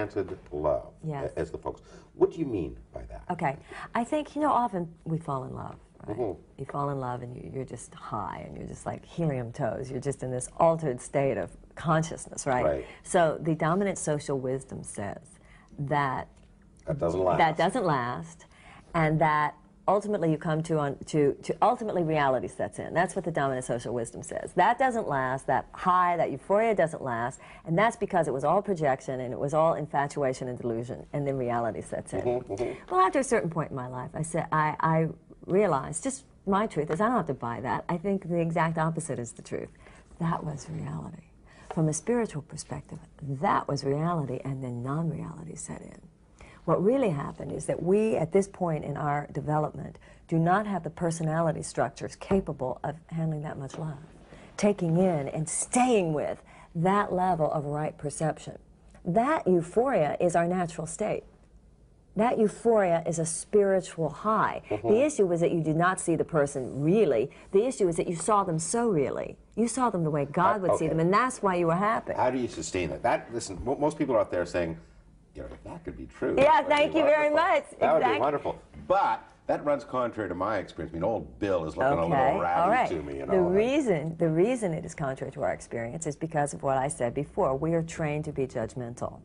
enchanted love Yes. as the focus. What do you mean by that? Okay. I think, you know, often we fall in love, right? Mm-hmm. You fall in love and you're just high and you're just like helium toes. You're just in this altered state of consciousness, right? Right. So the dominant social wisdom says that doesn't last. That doesn't last, and that ultimately you come to ultimately reality sets in. That's what the dominant social wisdom says. That doesn't last, that high, that euphoria doesn't last, and that's because it was all projection and it was all infatuation and delusion, and then reality sets in. Well, after a certain point in my life, I realized, just my truth is I don't have to buy that. I think the exact opposite is the truth. That was reality. From a spiritual perspective, that was reality, and then non-reality set in. What really happened is that we, at this point in our development, do not have the personality structures capable of handling that much love, taking in and staying with that level of right perception. That euphoria is our natural state. That euphoria is a spiritual high. The issue is that you did not see the person really. The issue is that you saw them so really. You saw them the way God would see them, and that's why you were happy. How do you sustain it? Listen, most people are out there saying, you know, that could be true. Yeah, thank you very much. That would be wonderful. But that runs contrary to my experience. I mean, old Bill is looking a little ratty to me. You know, the reason it is contrary to our experience is because of what I said before. We are trained to be judgmental.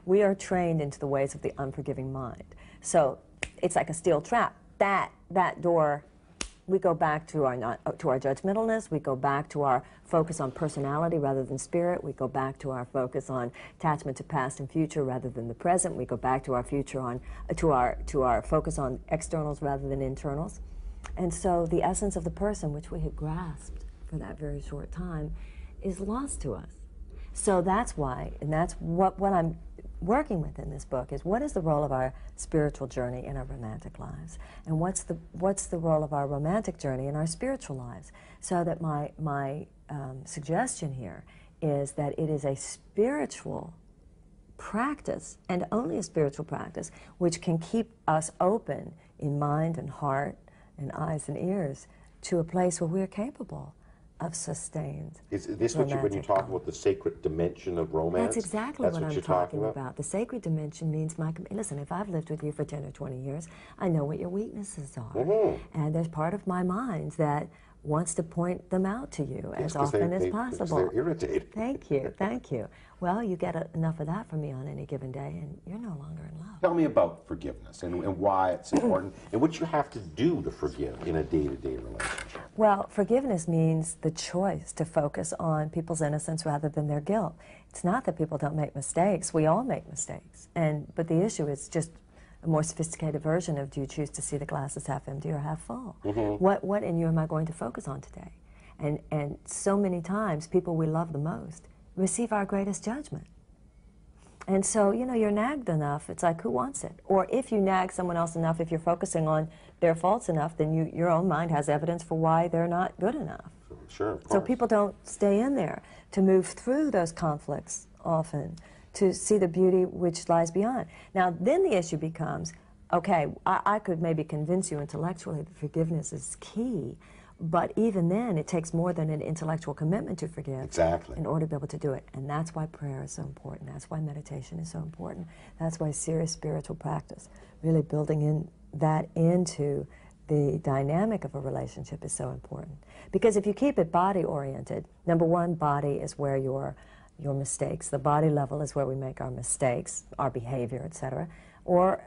We are trained into the ways of the unforgiving mind. So it's like a steel trap. That door, we go back to our judgmentalness. We go back to our focus on personality rather than spirit. We go back to our focus on attachment to past and future rather than the present. We go back to our future to our focus on externals rather than internals. And so the essence of the person, which we had grasped for that very short time, is lost to us. So that's why, and that's what I'm working with in this book, is what is the role of our spiritual journey in our romantic lives, and what's the role of our romantic journey in our spiritual lives, so that my suggestion here is that it is a spiritual practice, and only a spiritual practice, which can keep us open in mind and heart and eyes and ears to a place where we're capable of sustained. Is this what when you talk about the sacred dimension of romance? That's exactly what I'm talking about. The sacred dimension means listen, if I've lived with you for 10 or 20 years, I know what your weaknesses are. And there's part of my mind that wants to point them out to you as often as possible. They're irritating. Thank you, thank you. Well, you get enough of that from me on any given day, and you're no longer in love. Tell me about forgiveness and why it's important, and what you have to do to forgive in a day-to-day relationship. Well, forgiveness means the choice to focus on people's innocence rather than their guilt. It's not that people don't make mistakes. We all make mistakes. But the issue is just a more sophisticated version of, do you choose to see the glass as half empty or half full? What in you am I going to focus on today? And so many times, people we love the most receive our greatest judgment. And so, you know, you're nagged enough, it's like, who wants it? Or if you nag someone else enough, if you're focusing on their faults enough, then your own mind has evidence for why they're not good enough. Sure, of course. So people don't stay in there to move through those conflicts often, to see the beauty which lies beyond. Now, then the issue becomes, okay, I could maybe convince you intellectually that forgiveness is key, but even then, it takes more than an intellectual commitment to forgive. Exactly. In order to be able to do it. And that's why prayer is so important. That's why meditation is so important. That's why serious spiritual practice, really building that into the dynamic of a relationship, is so important. Because if you keep it body-oriented, number one, body is where your mistakes, the body level is where we make our mistakes, our behavior, etc. Or